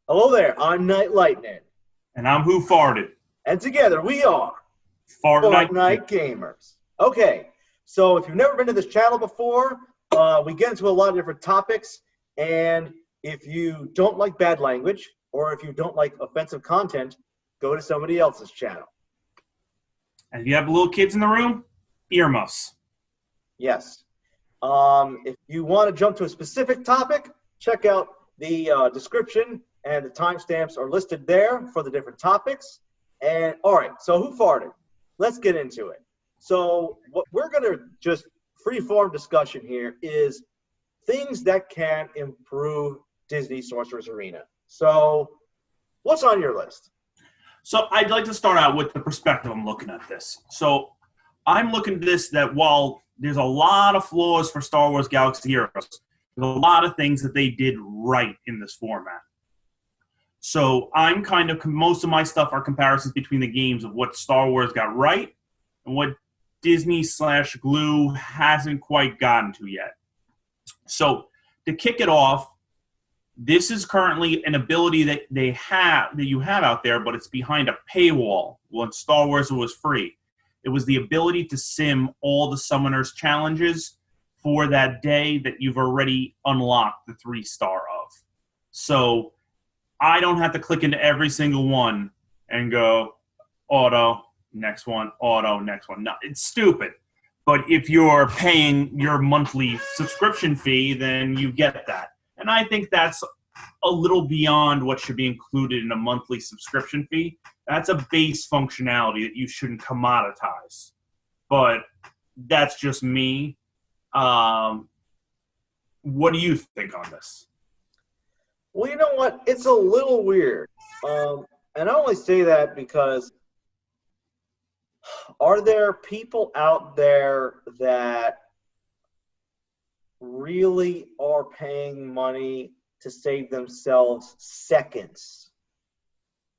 Hello there, I'm Knightlightnin. And I'm WhoFartd. And together we are Fartknightgamers. fartknightgamers. Okay, so if you've never been to this channel before, we get into a lot of different topics, and if you don't like bad language, or if you don't like offensive content, go to somebody else's channel. And if you have little kids in the room, earmuffs. Yes. If you want to jump to a specific topic, check out the description, and the timestamps are listed there for the different topics. And all right, so WhoFartd? Let's get into it. So what we're going to just free-form discussion here is things that can improve Disney Sorcerer's Arena. So what's on your list? So I'd like to start out with the perspective I'm looking at this. So I'm looking at this that while there's a lot of flaws for Star Wars Galaxy Heroes, there's a lot of things that they did right in this format. So I'm kind of, most of my stuff are comparisons between the games of what Star Wars got right and what Disney/Glue hasn't quite gotten to yet. So to kick it off, this is currently an ability that you have out there, but it's behind a paywall. When Star Wars was free, it was the ability to sim all the Summoners challenges for that day that you've already unlocked the 3-star of. So I don't have to click into every single one and go auto, next one, auto, next one. No, it's stupid. But if you're paying your monthly subscription fee, then you get that. And I think that's a little beyond what should be included in a monthly subscription fee. That's a base functionality that you shouldn't commoditize. But that's just me. What do you think on this? Well, you know what? It's a little weird. And I only say that because are there people out there that really are paying money to save themselves seconds?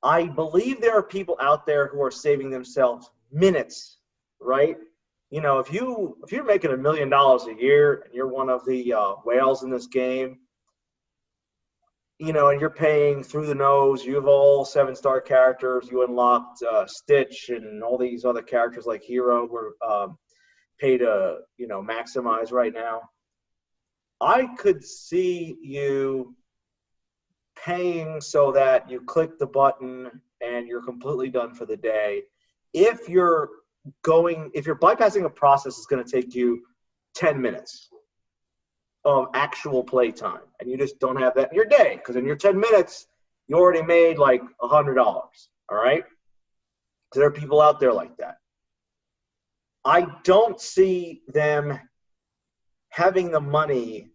I believe there are people out there who are saving themselves minutes, right? You know, if you're making $1 million a year and you're one of the whales in this game, you know, and you're paying through the nose, you have all 7-star characters, you unlocked Stitch and all these other characters like Hero were paid to, maximize right now. I could see you paying so that you click the button and you're completely done for the day. If you're bypassing a process that's going to take you 10 minutes of actual play time, and you just don't have that in your day, because in your 10 minutes, you already made like $100, all right? So there are people out there like that. I don't see them having the money,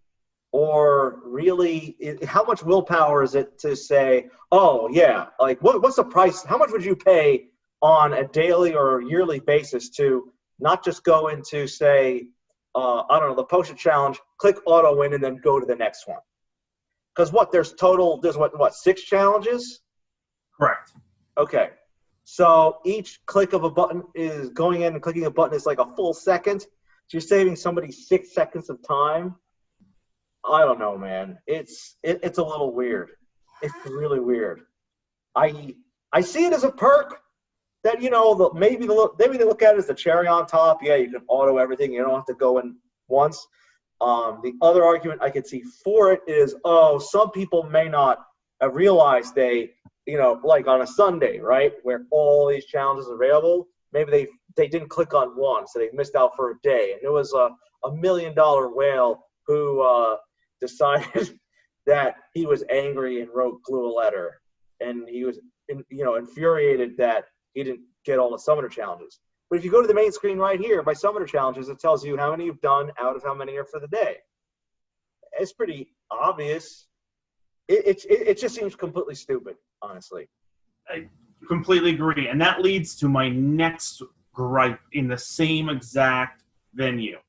or really, how much willpower is it to say, oh yeah, like what's the price? How much would you pay on a daily or yearly basis to not just go into, say, I don't know, the potion challenge, click auto win, and then go to the next one? Because there's what, 6 challenges? Correct. Okay. So each click of a button is going in and clicking a button is like a full second. So you're saving somebody 6 seconds of time. I don't know, man. It's a little weird. It's really weird. I see it as a perk that, maybe they look at it as the cherry on top. Yeah, you can auto everything. You don't have to go in once. The other argument I could see for it is, some people may not have realized they, like on a Sunday, right, where all these challenges are available, maybe they didn't click on one, so they missed out for a day. And there was a $1 million whale who decided that he was angry and wrote Glue a letter, and he was infuriated that he didn't get all the summoner challenges. But if you go to the main screen right here, by summoner challenges, it tells you how many you've done out of how many are for the day. It's pretty obvious. It just seems completely stupid, honestly. I completely agree. And that leads to my next gripe in the same exact venue.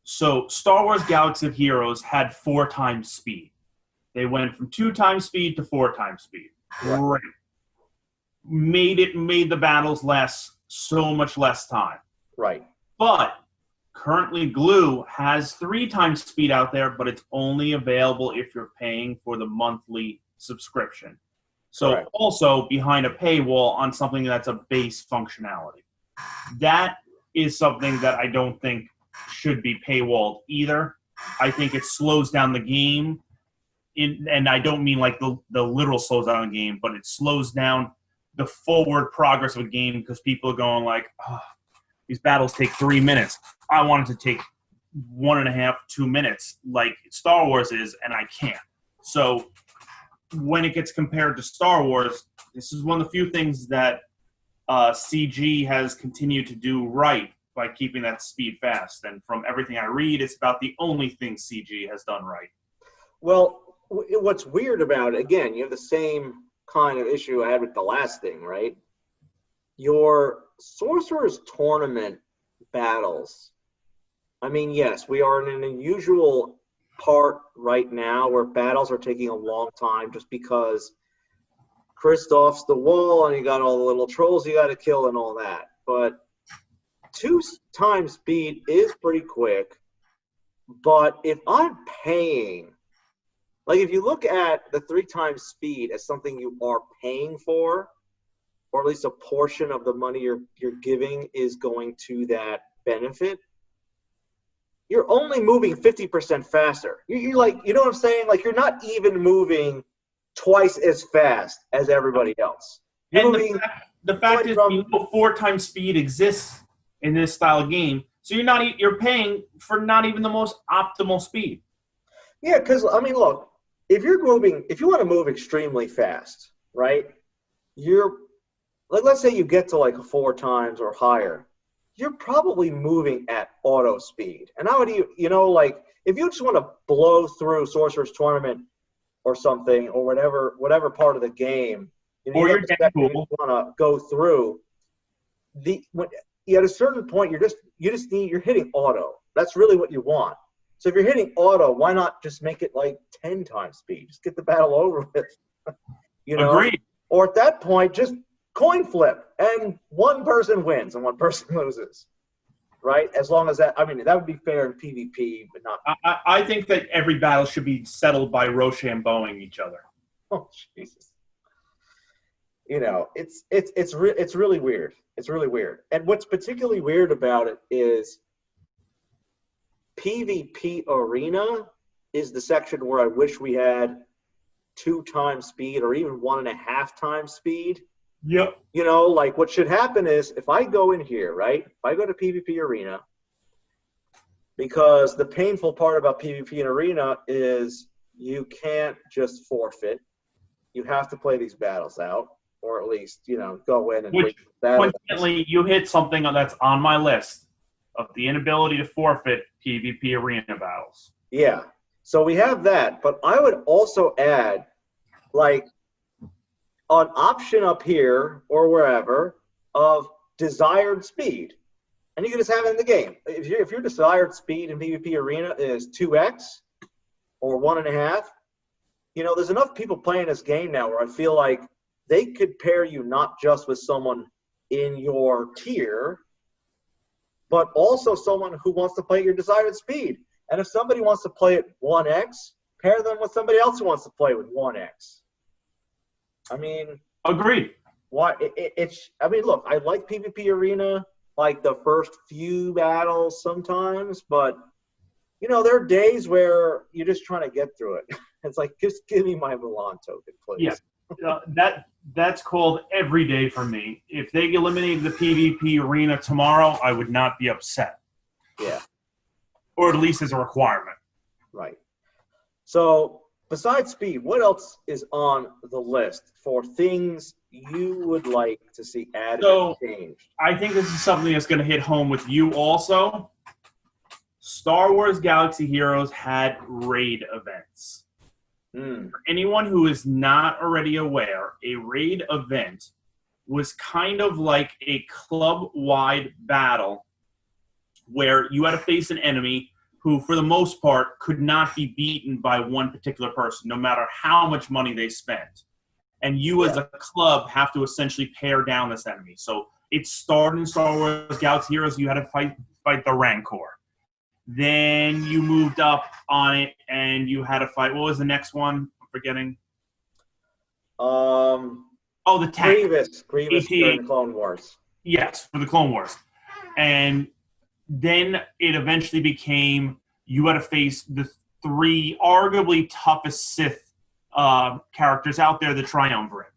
So Star Wars Galaxy of Heroes had 4 times speed. They went from 2 times speed to 4 times speed. Great. Made the battles last so much less time. Right. But currently Glue has 3 times speed out there, but it's only available if you're paying for the monthly subscription. So Correct. also behind a paywall on something that's a base functionality. That is something that I don't think should be paywalled either. I think it slows down the game. And I don't mean like the literal slows down the game, but it slows down the forward progress of a game because people are going like, oh, these battles take 3 minutes. I want it to take 1.5, 2 minutes like Star Wars is, and I can't. So when it gets compared to Star Wars, this is one of the few things that CG has continued to do right by keeping that speed fast. And from everything I read, it's about the only thing CG has done right. Well, what's weird about it, again, you have the same kind of issue I had with the last thing, right? Your Sorcerer's Tournament battles. I mean, yes, we are in an unusual part right now where battles are taking a long time just because Kristoff's the wall and you got all the little trolls you got to kill and all that. But 2 times speed is pretty quick. But if I'm paying, like if you look at the 3 times speed as something you are paying for, or at least a portion of the money you're giving is going to that benefit, you're only moving 50% faster. You like, you know what I'm saying? Like you're not even moving twice as fast as everybody else. You're And moving the fact is, you know, 4 times speed exists in this style of game, so you're paying for not even the most optimal speed. Yeah, because I mean, look, if you want to move extremely fast, right? Let's say you get to like 4 times or higher, you're probably moving at auto speed. And how do like if you just want to blow through Sorcerer's Tournament or something or whatever part of the game, Or you're you want to go through at a certain point you're hitting auto. That's really what you want. So if you're hitting auto, why not just make it like 10 times speed? Just get the battle over with. Agreed. Or at that point, just coin flip and one person wins and one person loses. Right? As long as that would be fair in PvP, but not. I think that every battle should be settled by Rochambeauing each other. Oh Jesus! It's really weird. It's really weird. And what's particularly weird about it is PvP Arena is the section where I wish we had 2 times speed or even 1.5 times speed. Yep. Like what should happen is if I go in here, right? If I go to PvP Arena, because the painful part about PvP Arena is you can't just forfeit. You have to play these battles out, or at least, go in and wait for battles. Coincidentally, you hit something that's on my list of the inability to forfeit PvP Arena battles. Yeah. So we have that, but I would also add, like, an option up here or wherever of desired speed. And you can just have it in the game. If your desired speed in PvP Arena is 2x or 1.5, there's enough people playing this game now where I feel like they could pair you not just with someone in your tier, but also someone who wants to play at your desired speed. And if somebody wants to play at 1x, pair them with somebody else who wants to play with 1x. I mean, agreed. Why? Look, I like PvP Arena, like the first few battles sometimes, but there are days where you're just trying to get through it. It's like, just give me my Milan token, please. Yeah, that's called every day for me. If they eliminated the PvP Arena tomorrow, I would not be upset. Yeah. Or at least as a requirement. Right. So, besides speed, what else is on the list for things you would like to see added and changed? I think this is something that's going to hit home with you also. Star Wars Galaxy Heroes had raid events. For anyone who is not already aware, a raid event was kind of like a club-wide battle where you had to face an enemy who, for the most part, could not be beaten by one particular person, no matter how much money they spent. And you, as a club, have to essentially pare down this enemy. So it started in Star Wars Galaxy Heroes. You had to fight the Rancor. Then you moved up on it, and you had to fight. What was the next one? I'm forgetting. Oh, the tank. Grievous during the Clone Wars. Yes, for the Clone Wars. And then it eventually became you had to face the 3 arguably toughest Sith characters out there, the Triumvirate.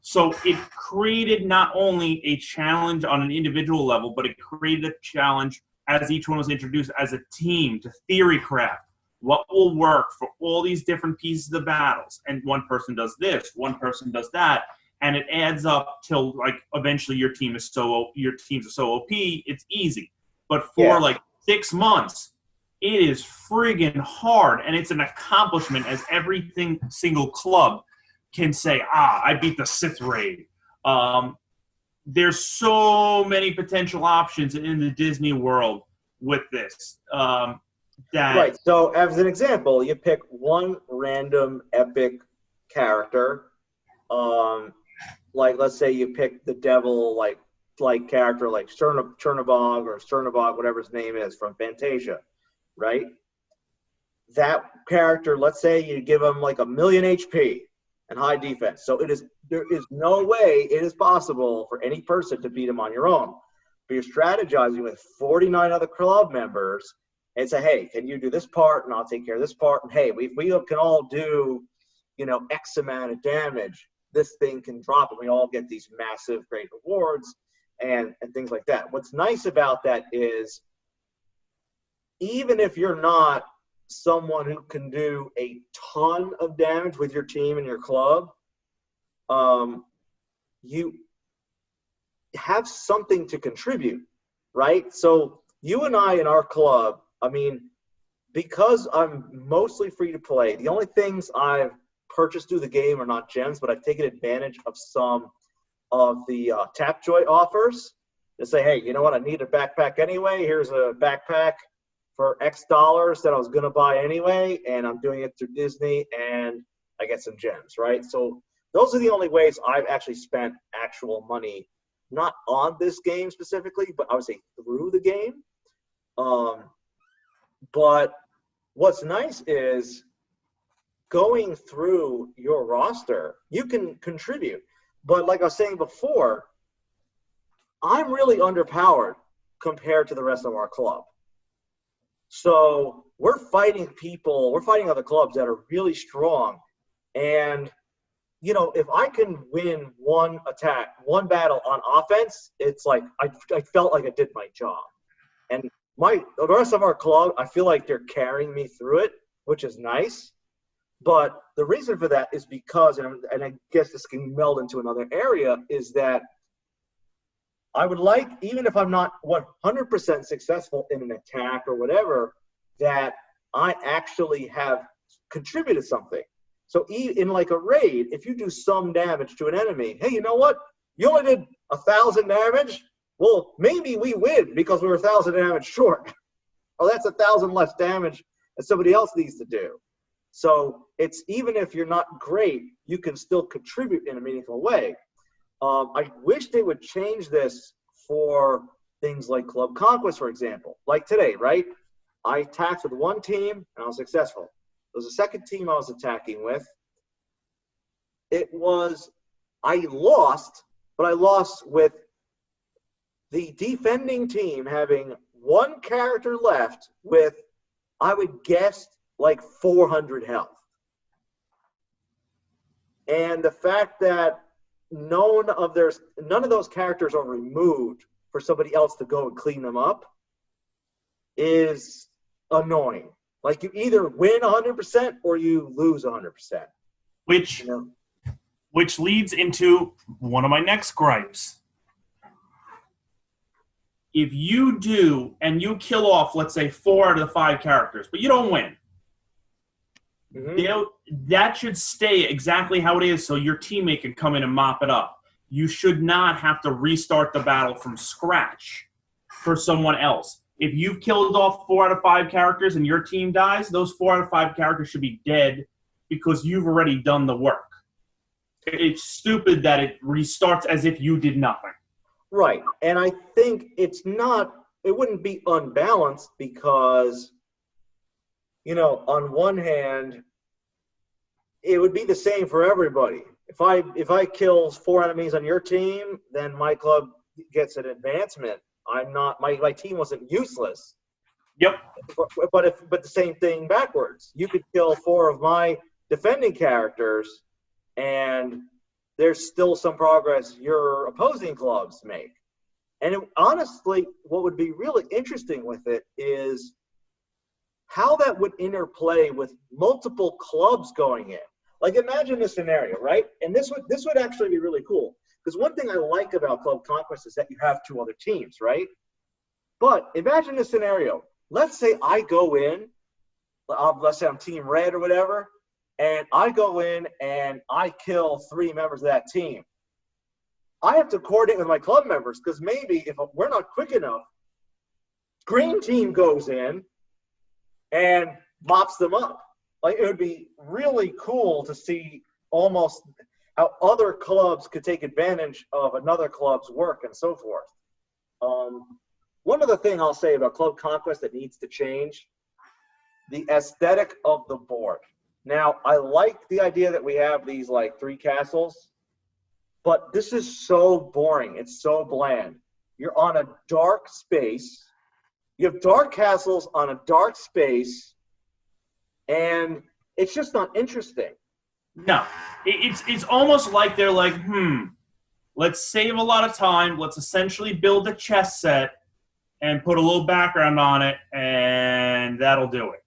So it created not only a challenge on an individual level, but it created a challenge as each one was introduced as a team to theory craft. What will work for all these different pieces of the battles? And one person does this, one person does that. And it adds up till like eventually your teams are so OP, it's easy. But for like 6 months, it is friggin' hard, and it's an accomplishment as every single club can say, I beat the Sith raid. There's so many potential options in the Disney world with this. Right. So as an example, you pick one random epic character. Like, let's say you pick the devil, like character like Chernabog, whatever his name is from Fantasia, right? That character, let's say you give him like 1,000,000 HP and high defense. So there is no way it is possible for any person to beat him on your own. But you're strategizing with 49 other club members and say, hey, can you do this part and I'll take care of this part? And hey, we can all do, X amount of damage. This thing can drop and we all get these massive great rewards and things like that. What's nice about that is even if you're not someone who can do a ton of damage with your team and your club, you have something to contribute, right? So you and I in our club, because I'm mostly free to play, the only things I've purchased through the game are not gems, but I've taken advantage of some of the Tapjoy offers to say, hey, you know what? I need a backpack anyway. Here's a backpack for X dollars that I was going to buy anyway, and I'm doing it through Disney, and I get some gems, right? So those are the only ways I've actually spent actual money, not on this game specifically, but I would say through the game. But what's nice is going through your roster, you can contribute. But like I was saying before, I'm really underpowered compared to the rest of our club. So we're fighting other clubs that are really strong. And, if I can win one battle on offense, it's like I felt like I did my job. And the rest of our club, I feel like they're carrying me through it, which is nice. But the reason for that is because, and I guess this can meld into another area, is that I would like, even if I'm not 100% successful in an attack or whatever, that I actually have contributed something. So in like a raid, if you do some damage to an enemy, hey, you know what? You only did 1,000 damage? Well, maybe we win because we're 1,000 damage short. Or that's 1,000 less damage that somebody else needs to do. So it's, even if you're not great, you can still contribute in a meaningful way. I wish they would change this for things like Club Conquest, for example. Like today, right? I attacked with one team and I was successful. There was a second team I was attacking with. I lost, but I lost with the defending team having one character left with, I would guess, like 400 health. And the fact that none of those characters are removed for somebody else to go and clean them up is annoying. Like, you either win 100% or you lose 100%. Which leads into one of my next gripes. If you do, and you kill off, let's say, 4 out of the 5 characters, but you don't win, that should stay exactly how it is so your teammate can come in and mop it up. You should not have to restart the battle from scratch for someone else. If you've killed off 4 out of 5 characters and your team dies, those 4 out of 5 characters should be dead because you've already done the work. It's stupid that it restarts as if you did nothing. Right. And I think it wouldn't be unbalanced because, on one hand, it would be the same for everybody. if I kill 4 enemies on your team, then my club gets an advancement. I'm not my team wasn't useless. Yep. But the same thing backwards. You could kill 4 of my defending characters, and there's still some progress your opposing clubs make. And honestly, what would be really interesting with it is how that would interplay with multiple clubs going in. Like, imagine this scenario, right? And this would actually be really cool. Because one thing I like about Club Conquest is that you have 2 other teams, right? But imagine this scenario. Let's say I go in, let's say I'm Team Red or whatever, and I go in and I kill 3 members of that team. I have to coordinate with my club members because maybe if we're not quick enough, Green Team goes in and mops them up. Like, it would be really cool to see almost how other clubs could take advantage of another club's work and so forth. One other thing I'll say about Club Conquest that needs to change, the aesthetic of the board. Now, I like the idea that we have these, like, 3 castles, but this is so boring. It's so bland. You're on a dark space. You have dark castles on a dark space, and it's just not interesting. No. It's almost like they're like, let's save a lot of time. Let's essentially build a chess set and put a little background on it, and that'll do it.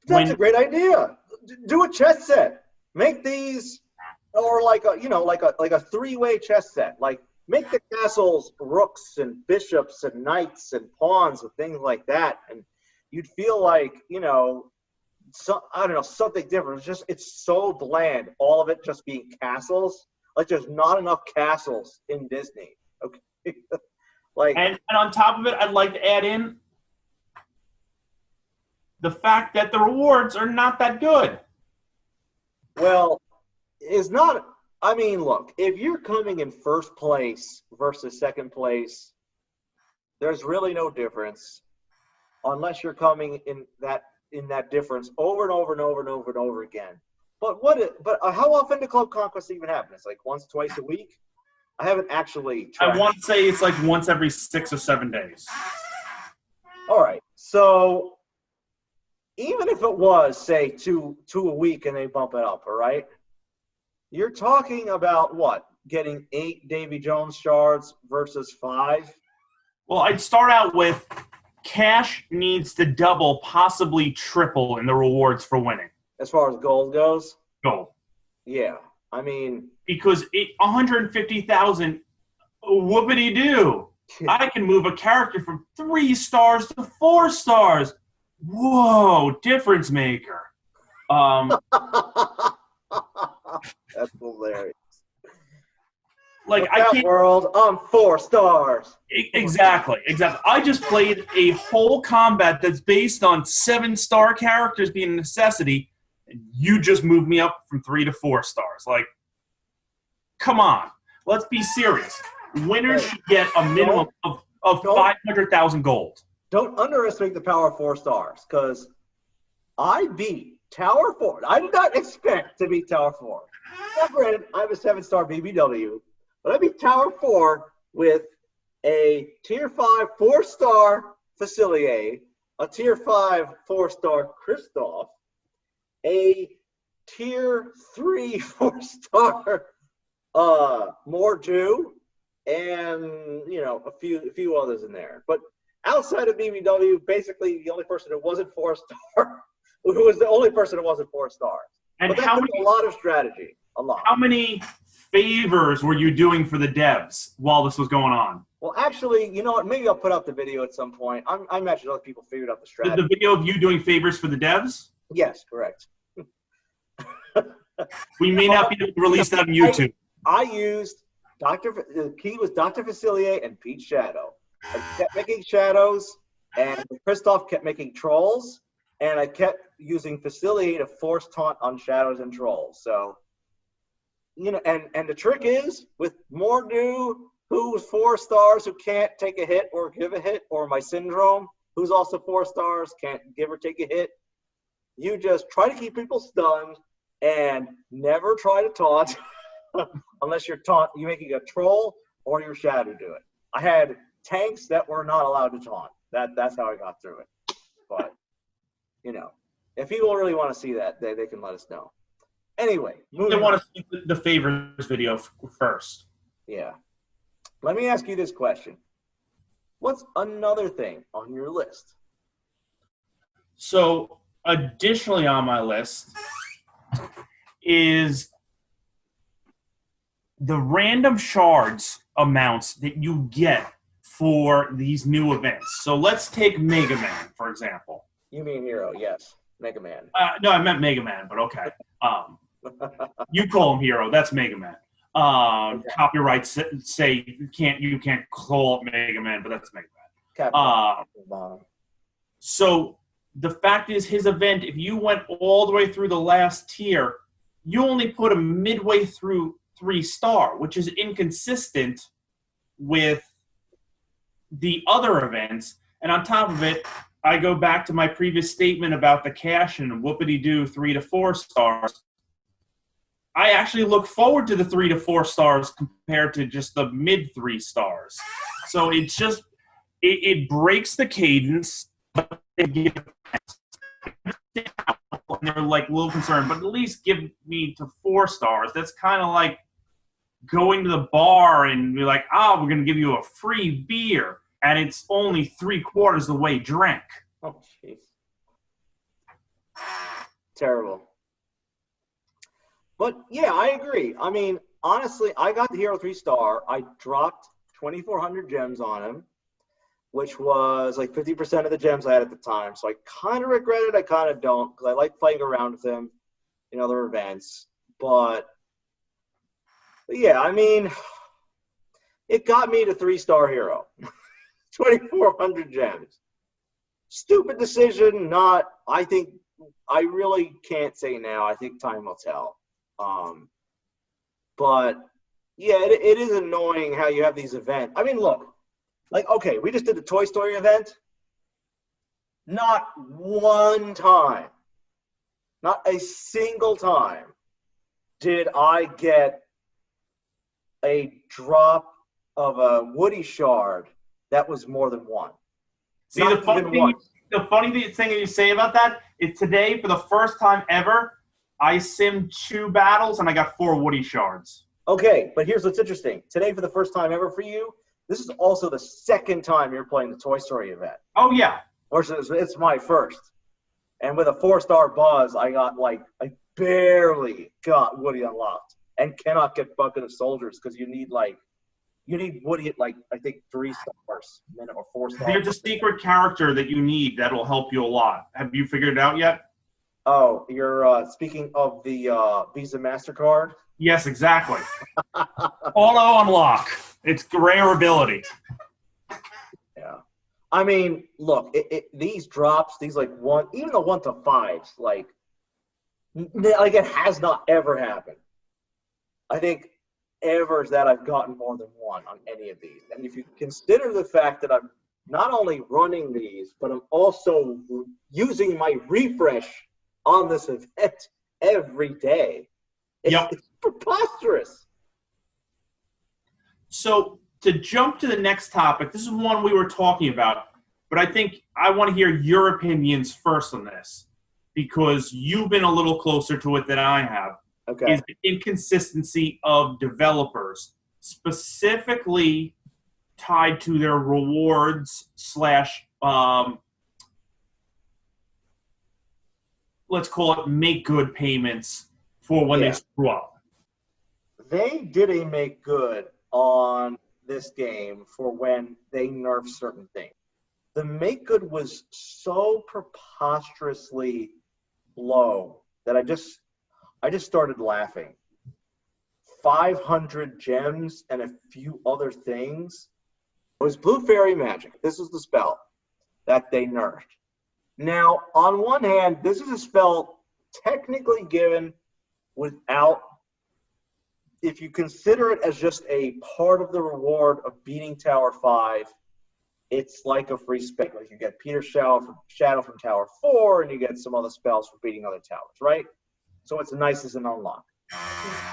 That's a great idea. Do a chess set. Make these, or like a 3-way chess set. Like, make the castles rooks and bishops and knights and pawns and things like that, and you'd feel like, I don't know, something different. It's so bland. All of it just being castles. Like, there's not enough castles in Disney. Okay. Like, and on top of it, I'd like to add in the fact that the rewards are not that good. Well, it's not. I mean, look, if you're coming in first place versus second place, there's really no difference unless you're coming in that difference over and over and over and over and over again. But how often do Club Conquest even happen? It's like once, twice a week? I haven't actually tried. I want to say it's like once every 6 or 7 days. All right. So even if it was, say, two a week and they bump it up, all right? You're talking about what? Getting 8 Davy Jones shards versus 5? Well, I'd start out with cash needs to double, possibly triple in the rewards for winning. As far as gold goes? Gold. Yeah. I mean, because 150,000, whoopity-doo. I can move a character from 3 stars to 4 stars. Whoa, difference maker. That's hilarious. Like, I can't. World, I'm 4 stars. Exactly. I just played a whole combat that's based on 7-star characters being a necessity. You just moved me up from 3 to 4 stars. Like, come on. Let's be serious. Winners should get a minimum of 500,000 gold. Don't underestimate the power of 4 stars, because I beat Tower 4. I did not expect to beat Tower 4. Now, granted, I have a 7-star BBW, but I beat Tower 4 with a Tier 5 4-star Facilier, a Tier 5 4-star Kristoff, a Tier 3 4-star Mordu, and a few others in there. But outside of BBW, basically the only person who wasn't 4-star, who was the only person who wasn't 4 stars. And but that took a lot of strategy. A lot. How many favors were you doing for the devs while this was going on? Well, actually, you know what? Maybe I'll put out the video at some point. I imagine other people figured out the strategy. The video of you doing favors for the devs? Yes, correct. We may not be able to release that on YouTube. I used the key was Dr. Facilier and Pete Shadow. I kept making shadows, and Kristoff kept making trolls, and I kept using Facilier to force taunt on shadows and trolls. So, and the trick is, with Mordu, who's 4 stars, who can't take a hit or give a hit, or my Syndrome, who's also 4 stars, can't give or take a hit, you just try to keep people stunned and never try to taunt. Unless you're making a troll or your shadow do it. I had tanks that were not allowed to taunt. That's how I got through it. But, you know, if people really want to see that, they can let us know. Anyway, they want to see the favorites video first. Yeah. Let me ask you this question. What's another thing on your list? So, additionally on my list is the random shards amounts that you get for these new events. So let's take Mega Man, for example. You mean Hero, yes. Mega Man. No, I meant Mega Man, but okay. You call him Hero, that's Mega Man. Okay. Copyrights say you can't call it Mega Man, but that's Mega Man. So the fact is, his event, if you went all the way through the last tier, you only put him midway through 3-star, which is inconsistent with the other events. And on top of it, I go back to my previous statement about the cash and whoopity-doo 3 to 4 stars. I actually look forward to the 3 to 4 stars compared to just the mid 3 stars. So it's just, it breaks the cadence. They're like a little concerned, but at least give me to 4 stars. That's kind of like going to the bar and be like, we're going to give you a free beer, and it's only 3/4 the way drank. Oh, jeez. Terrible. But, yeah, I agree. I mean, honestly, I got the Hero 3-star. I dropped 2,400 gems on him, which was like 50% of the gems I had at the time. So I kind of regret it. I kind of don't, because I like playing around with him in other events. But yeah, I mean, it got me to 3-star Hero. 2,400 gems. Stupid decision, not, I think, I really can't say now. I think time will tell. But yeah, it is annoying how you have these events. I mean, look, like, okay, we just did the Toy Story event. Not one time, not a single time did I get a drop of a Woody shard that was more than one. See, the funny thing you say about that is today, for the first time ever, I simmed 2 battles and I got 4 Woody shards. Okay, but here's what's interesting. Today, for the first time ever for you, this is also the second time you're playing the Toy Story event. Oh, yeah. Or it's my first. And with a 4-star Buzz, I barely got Woody unlocked and cannot get Bucket of Soldiers because you need Woody at I think 3 stars, or 4 stars. There's a secret character that you need that'll help you a lot. Have you figured it out yet? Oh, you're speaking of the Visa MasterCard? Yes, exactly. Auto unlock. It's rare ability. Yeah. I mean, look, these drops, these even the 1 to 5s, it has not ever happened. I think ever that I've gotten more than 1 on any of these. And if you consider the fact that I'm not only running these, but I'm also using my refresh on this event every day. It's preposterous. So to jump to the next topic, this is one we were talking about, but I think I want to hear your opinions first on this because you've been a little closer to it than I have. Okay. Is the inconsistency of developers, specifically tied to their rewards / let's call it make good payments for when they screw up. They did a make good on this game for when they nerf certain things. The make good was so preposterously low that I just started laughing. 500 gems and a few other things. It was Blue Fairy Magic. This was the spell that they nerfed. Now, on one hand, this is a spell technically given without, if you consider it as just a part of the reward of beating Tower 5, it's like a free spec. Like you get Peter's Shadow from Tower 4, and you get some other spells for beating other towers, right? So it's nice as an unlock.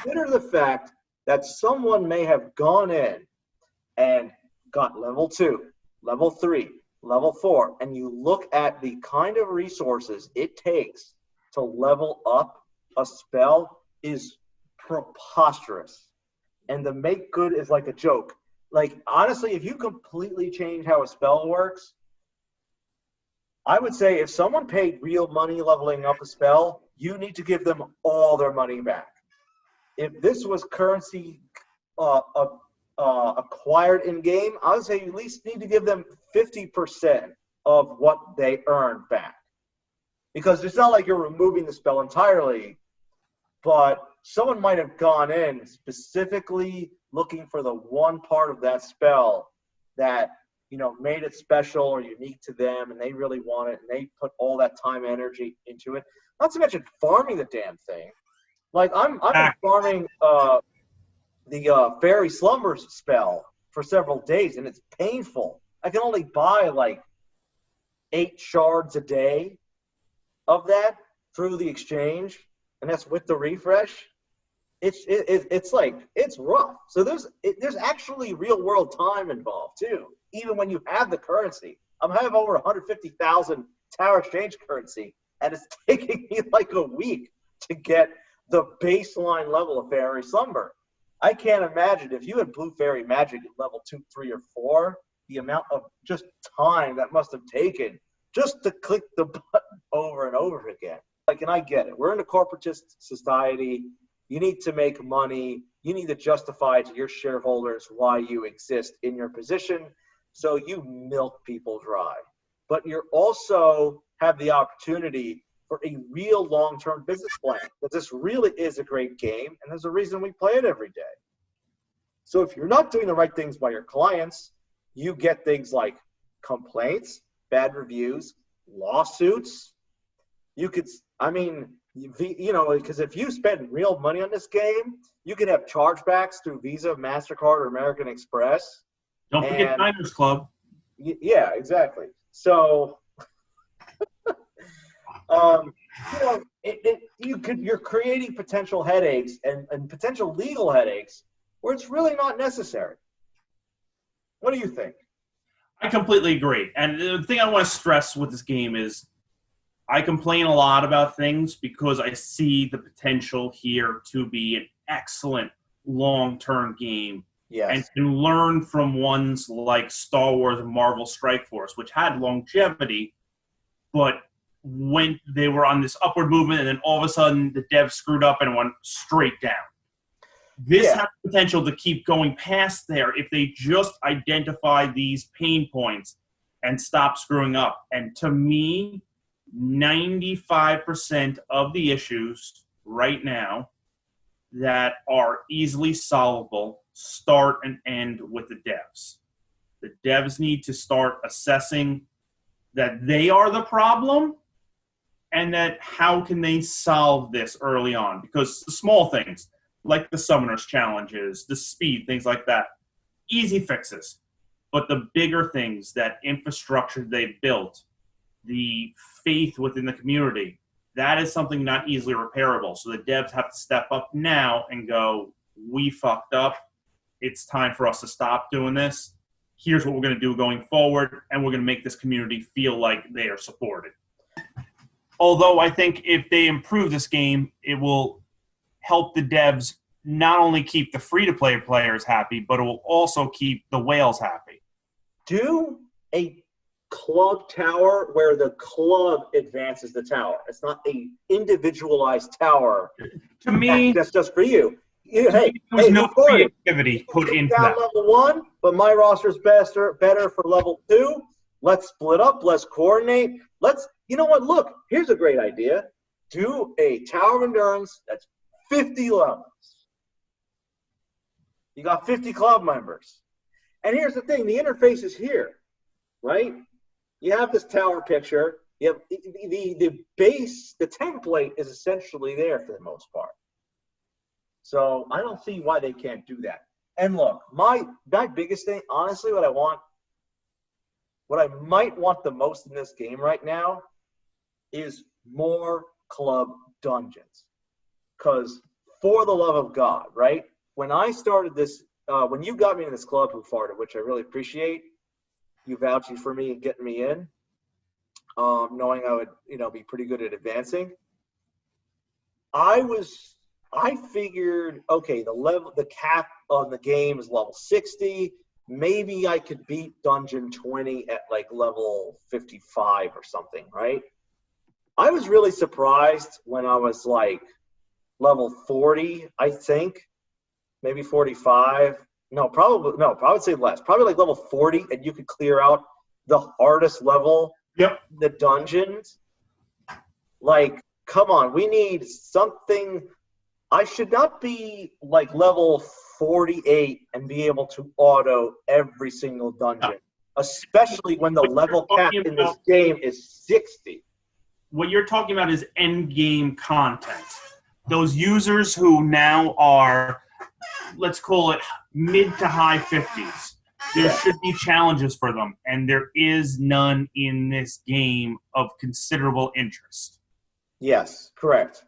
Consider the fact that someone may have gone in and got level 2, level 3, level 4, and you look at the kind of resources it takes to level up a spell is preposterous. And the make good is like a joke. Like, honestly, if you completely change how a spell works, I would say if someone paid real money leveling up a spell, you need to give them all their money back. If this was currency acquired in game, I would say you at least need to give them 50% of what they earned back. Because it's not like you're removing the spell entirely, but someone might have gone in specifically looking for the one part of that spell that, you know, made it special or unique to them, and they really want it, and they put all that time and energy into it. Not to mention farming the damn thing. Like, I'm farming the Fairy Slumbers spell for several days, and it's painful. I can only buy like 8 shards a day of that through the exchange, and that's with the refresh. It's like, it's rough. So there's actually real world time involved too, even when you have the currency. I have over 150,000 Tower Exchange currency, and it's taking me like a week to get the baseline level of Fairy Slumber. I can't imagine if you had Blue Fairy Magic at level 2, 3, or 4, the amount of just time that must have taken just to click the button over and over again. Like, and I get it. We're in a corporatist society. You need to make money. You need to justify to your shareholders why you exist in your position. So you milk people dry. But you also have the opportunity for a real long-term business plan. That this really is a great game, and there's a reason we play it every day. So if you're not doing the right things by your clients, you get things like complaints, bad reviews, lawsuits. You could, I mean, you know, because if you spend real money on this game, you can have chargebacks through Visa, MasterCard, or American Express. Don't forget Diners Club. Yeah, exactly. So, you know, you're creating potential headaches and potential legal headaches where it's really not necessary. What do you think? I completely agree. And the thing I want to stress with this game is I complain a lot about things because I see the potential here to be an excellent long-term game. Yes. And can learn from ones like Star Wars and Marvel Strike Force, which had longevity, but when they were on this upward movement, and then all of a sudden the devs screwed up and went straight down. This has potential to keep going past there if they just identify these pain points and stop screwing up. And to me, 95% of the issues right now that are easily solvable start and end with the devs. The devs need to start assessing that they are the problem and that how can they solve this early on. Because the small things, like the summoners challenges, the speed, things like that, easy fixes. But the bigger things, that infrastructure they've built, the faith within the community, that is something not easily repairable. So the devs have to step up now and go, we fucked up. It's time for us to stop doing this. Here's what we're going to do going forward, and we're going to make this community feel like they are supported. Although I think if they improve this game, it will help the devs not only keep the free-to-play players happy, but it will also keep the whales happy. Do a club tower where the club advances the tower. It's not a individualized tower. To me, that's just for you. Hey, there's no creativity put into that. Level 1, but my roster's better for level 2. Let's split up. Let's coordinate. You know what? Look, here's a great idea. Do a Tower of Endurance that's 50 levels. You got 50 club members. And here's the thing. The interface is here, right? You have this tower picture. You have the base, the template is essentially there for the most part. So I don't see why they can't do that. And look, my biggest thing, honestly, what I might want the most in this game right now is more club dungeons. Because for the love of God, right? when I started this, when you got me in this club, WhoFartd, which I really appreciate, you vouching for me and getting me in, knowing I would, be pretty good at advancing. I figured, okay, the cap on the game is level 60. Maybe I could beat Dungeon 20 at like level 55 or something, right? I was really surprised when I was like level 40, I think, maybe 45. No, I would say less. Probably like level 40, and you could clear out the hardest level, Yep. the dungeons. Like, come on, we need something. I should not be like level 48 and be able to auto every single dungeon, especially when the level cap in this game is 60. What you're talking about is end game content. Those users who now are, let's call it mid to high 50s. There should be challenges for them, and there is none in this game of considerable interest. Yes, correct.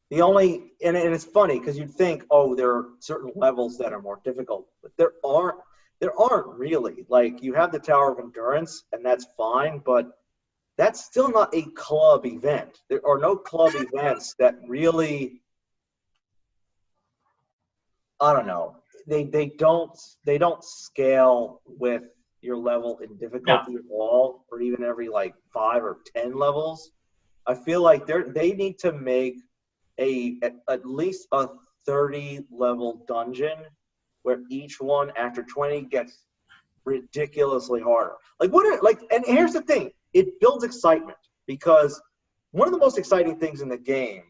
The only, and it's funny because you'd think, oh, there are certain levels that are more difficult, but there aren't really. Like, you have the Tower of Endurance, and that's fine, but that's still not a club event. There are no club events that really, I don't know. They don't scale with your level in difficulty at all, or even every like 5 or 10 levels. I feel like they need to make at least a 30 level dungeon where each one after 20 gets ridiculously harder. And here's the thing, it builds excitement, because one of the most exciting things in the game,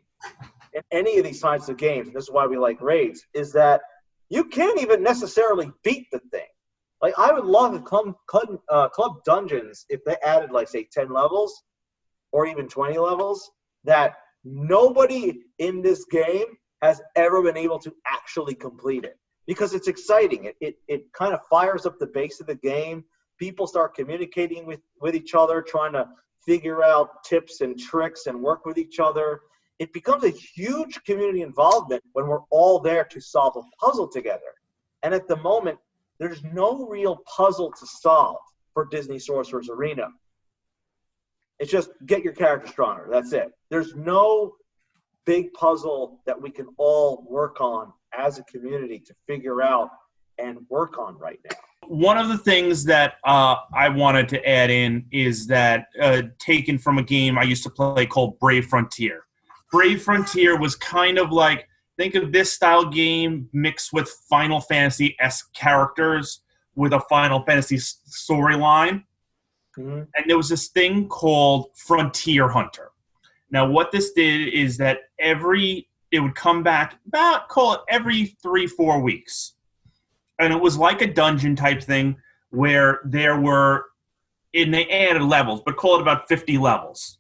in any of these types of games, and this is why we like raids, is that you can't even necessarily beat the thing. Like, I would love club dungeons if they added, like, say, 10 levels or even 20 levels that nobody in this game has ever been able to actually complete it, because it's exciting. It kind of fires up the base of the game. People start communicating with each other, trying to figure out tips and tricks and work with each other. It becomes a huge community involvement when we're all there to solve a puzzle together. And at the moment, there's no real puzzle to solve for Disney Sorcerer's Arena. It's just get your character stronger. That's it. There's no big puzzle that we can all work on as a community to figure out and work on right now. One of the things that I wanted to add in is that taken from a game I used to play called Brave Frontier. Brave Frontier was kind of like, think of this style game mixed with Final Fantasy-esque characters with a Final Fantasy storyline. Mm-hmm. And there was this thing called Frontier Hunter. Now, what this did is that it would come back about, call it every 3-4 weeks. And it was like a dungeon type thing where there were, and they added levels, but call it about 50 levels.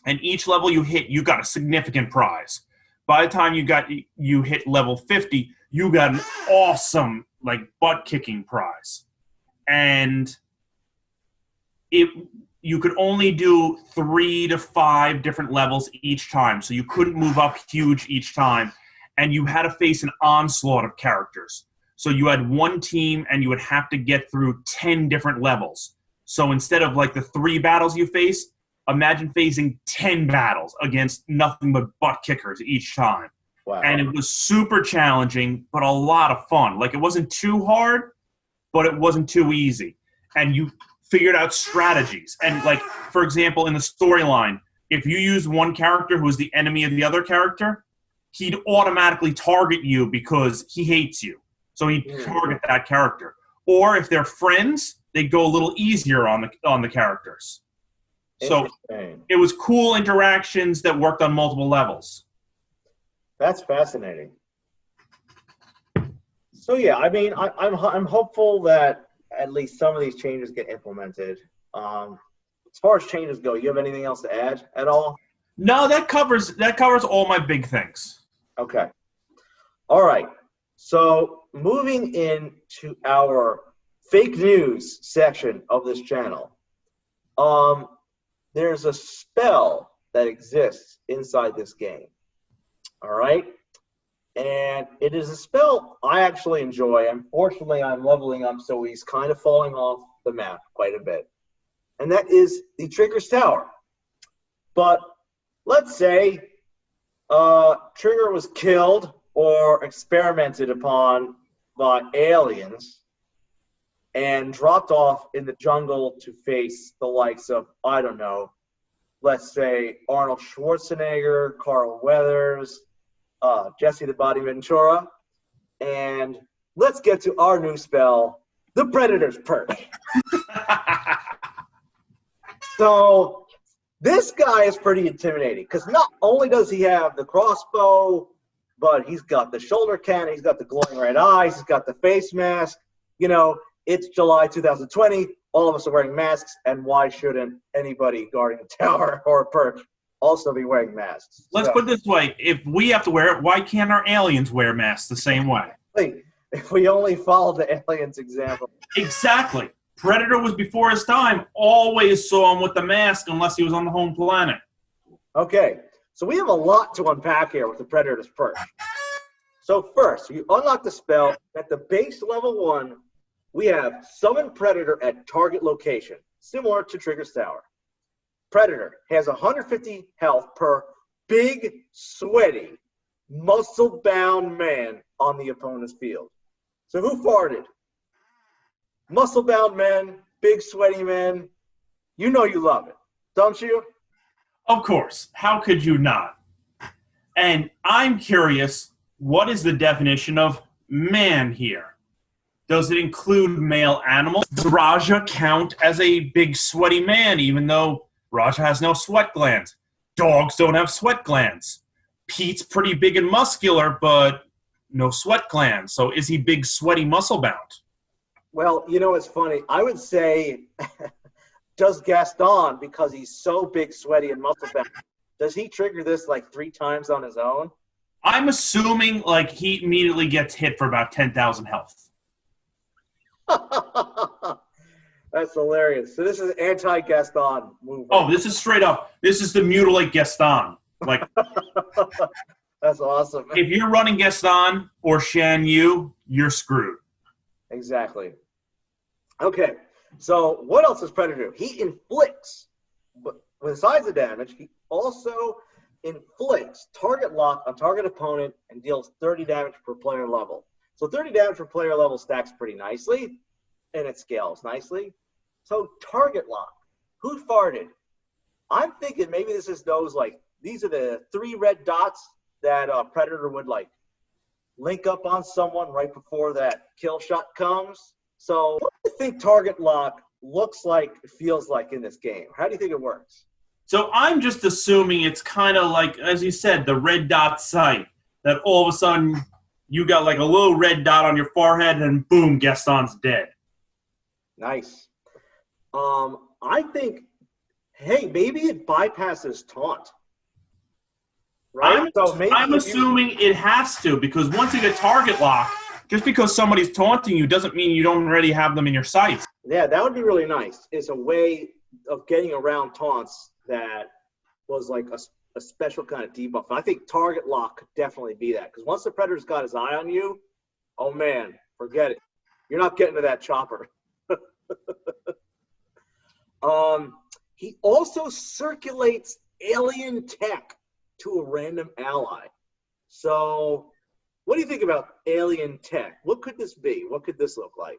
And each level you hit, you got a significant prize. By the time you hit level 50, you got an awesome, like, butt-kicking prize. And you could only do 3 to 5 different levels each time, so you couldn't move up huge each time. And you had to face an onslaught of characters. So you had one team, and you would have to get through 10 different levels. So instead of, like, the 3 battles you face, imagine facing 10 battles against nothing but butt kickers each time. Wow. And it was super challenging, but a lot of fun. Like, it wasn't too hard, but it wasn't too easy. And you figured out strategies. And, like, for example, in the storyline, if you use one character who is the enemy of the other character, he'd automatically target you because he hates you. So he'd target that character. Or if they're friends, they'd go a little easier on the characters. So it was cool interactions that worked on multiple levels. That's fascinating. So yeah, I mean, I'm hopeful that at least some of these changes get implemented. As far as changes go, you have anything else to add at all? No, that covers all my big things. Okay. All right. So moving into our fake news section of this channel. There's a spell that exists inside this game. All right? And it is a spell I actually enjoy. Unfortunately, I'm leveling up, so he's kind of falling off the map quite a bit. And that is the Trigger's Tower. But let's say Trigger was killed or experimented upon by aliens and dropped off in the jungle to face the likes of, I don't know, let's say Arnold Schwarzenegger, Carl Weathers, Jesse the Body Ventura. And let's get to our new spell, the Predator's Perch. So this guy is pretty intimidating because not only does he have the crossbow, but he's got the shoulder cannon, he's got the glowing red eyes, he's got the face mask. You know, it's July 2020. All of us are wearing masks, and why shouldn't anybody guarding a tower or a perch also be wearing masks? Let's put it this way. If we have to wear it, why can't our aliens wear masks the same way? If we only followed the aliens example. Exactly. Predator was before his time. Always saw him with the mask unless he was on the home planet. Okay, so we have a lot to unpack here with the Predator's Perch. So first, you unlock the spell. At the base level 1, we have Summon Predator at target location, similar to Trigger's Tower. Predator has 150 health per big, sweaty, muscle-bound man on the opponent's field. So who farted? Muscle-bound men, big, sweaty men. You know you love it, don't you? Of course. How could you not? And I'm curious, what is the definition of man here? Does it include male animals? Does Raja count as a big, sweaty man, even though Raja has no sweat glands? Dogs don't have sweat glands. Pete's pretty big and muscular, but no sweat glands. So is he big, sweaty, muscle-bound? Well, you know, it's funny. I would say, does Gaston, because he's so big, sweaty, and muscle-bound, does he trigger this like 3 times on his own? I'm assuming like he immediately gets hit for about 10,000 health. That's hilarious. So this is anti-Gaston move. Oh, this is straight up. This is the mutilate Gaston. Like, that's awesome. If you're running Gaston or Shan Yu, you're screwed. Exactly. Okay, so what else does Predator do? He inflicts, but besides the damage, he also inflicts target lock on target opponent and deals 30 damage per player level. So 30 damage per player level stacks pretty nicely, and it scales nicely. So target lock. Who farted? I'm thinking maybe this is those, like, these are the 3 red dots that Predator would, like, link up on someone right before that kill shot comes. So what do you think target lock looks like, feels like in this game? How do you think it works? So I'm just assuming it's kind of like, as you said, the red dot sight, that all of a sudden you got like a little red dot on your forehead and boom, Gaston's dead. Nice. I think, hey, maybe it bypasses taunt. Right? I'm assuming it has to, because once you get target lock, just because somebody's taunting you doesn't mean you don't already have them in your sights. Yeah, that would be really nice. It's a way of getting around taunts that was like a special kind of debuff. I think target lock could definitely be that, because once the Predator's got his eye on you, oh man, forget it. You're not getting to that chopper. He also circulates alien tech to a random ally. So what do you think about alien tech? What could this be? What could this look like?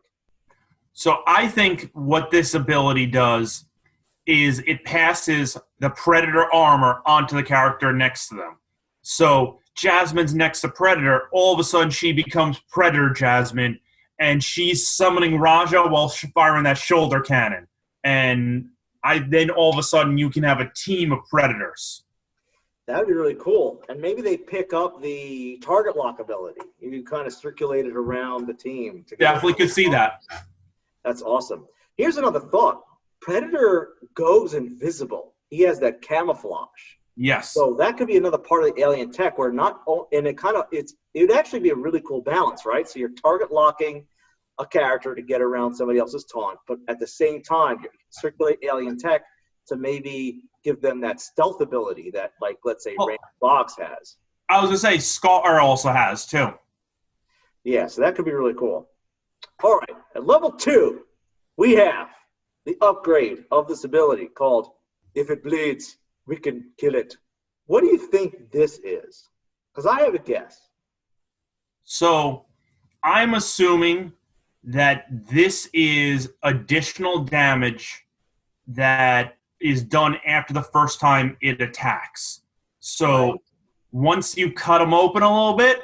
So I think what this ability does is it passes the Predator armor onto the character next to them. So Jasmine's next to Predator, all of a sudden she becomes Predator Jasmine, and she's summoning Raja while firing that shoulder cannon. And then all of a sudden you can have a team of Predators. That would be really cool. And maybe they pick up the target lock ability. You can kind of circulate it around the team. Definitely could see that. That's awesome. Here's another thought. Predator goes invisible. He has that camouflage. Yes. So that could be another part of the alien tech where it would actually be a really cool balance, right? So you're target locking a character to get around somebody else's taunt, but at the same time, you circulate alien tech to maybe give them that stealth ability that, like, let's say, Randy Boggs has. I was going to say, Scar also has, too. Yeah, so that could be really cool. All right, at level 2, we have the upgrade of this ability called If It Bleeds, We Can Kill It. What do you think this is? Because I have a guess. So I'm assuming that this is additional damage that is done after the first time it attacks. So once you cut them open a little bit,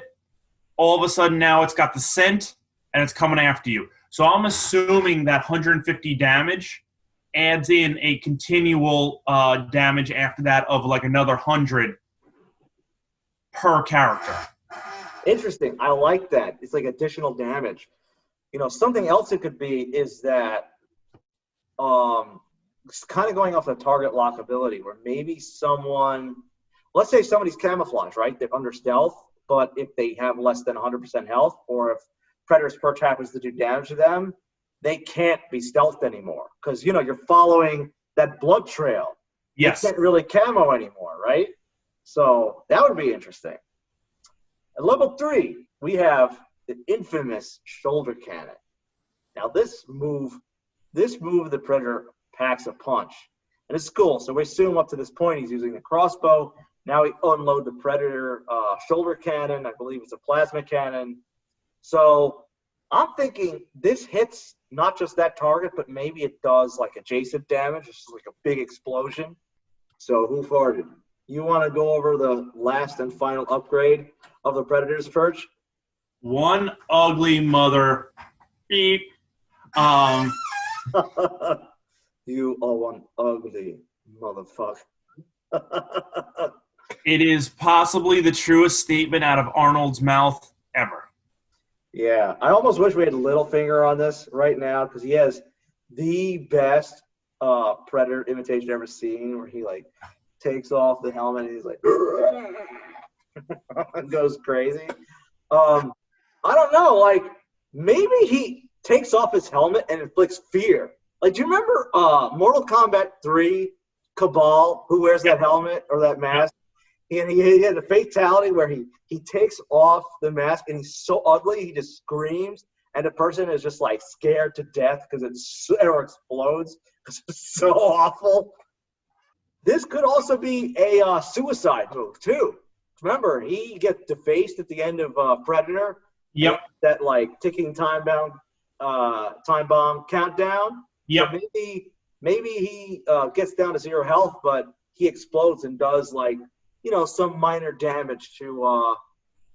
all of a sudden now it's got the scent and it's coming after you. So I'm assuming that 150 damage adds in a continual damage after that of like another 100 per character. Interesting. I like that. It's like additional damage. You know, something else it could be is that it's kind of going off the target lock ability where maybe someone, let's say somebody's camouflage, right? They're under stealth, but if they have less than 100% health, or if Predator's perch happens to do damage to them, they can't be stealthed anymore because, you know, you're following that blood trail. Yes. You can't really camo anymore, right? So that would be interesting. At level 3, we have the infamous shoulder cannon. Now this move, the Predator packs a punch. And it's cool. So we assume up to this point he's using the crossbow. Now we unload the Predator shoulder cannon. I believe it's a plasma cannon. So I'm thinking this hits not just that target, but maybe it does like adjacent damage. It's just like a big explosion. So WhoFartd? You want to go over the last and final upgrade of the Predator's perch? One ugly mother beep. You are one ugly motherfucker. It is possibly the truest statement out of Arnold's mouth ever. Yeah, I almost wish we had Littlefinger on this right now because he has the best Predator imitation ever seen, where he like takes off the helmet and he's like goes crazy. I don't know, like maybe he takes off his helmet and inflicts fear. Like, do you remember Mortal Kombat 3 Cabal, who wears that helmet or that mask? And he had a fatality where he takes off the mask and he's so ugly he just screams, and the person is just like scared to death because or explodes because it's so awful. This could also be a suicide move too. Remember, he gets defaced at the end of Predator. Yep. That like ticking time bomb countdown. Yep. So maybe he gets down to 0 health, but he explodes and does like, you know, some minor damage to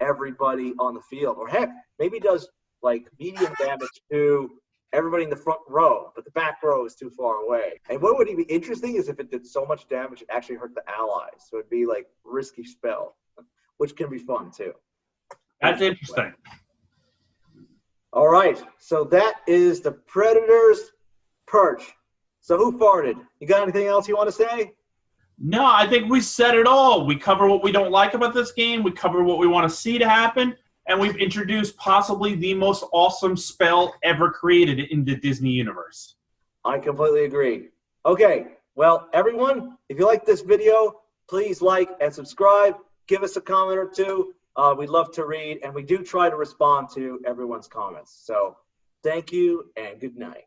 everybody on the field. Or heck, maybe he does like medium damage to everybody in the front row, but the back row is too far away. And what would be interesting is if it did so much damage it actually hurt the allies. So it'd be like risky spell, which can be fun too. That's interesting. All right, so that is the Predator's perch. So WhoFartd? You got anything else you want to say? No, I think we said it all. We cover what we don't like about this game. We cover what we want to see to happen. And we've introduced possibly the most awesome spell ever created in the Disney universe. I completely agree. Okay, well, everyone, if you like this video, please like and subscribe. Give us a comment or two. We'd love to read, and we do try to respond to everyone's comments. So thank you, and good night.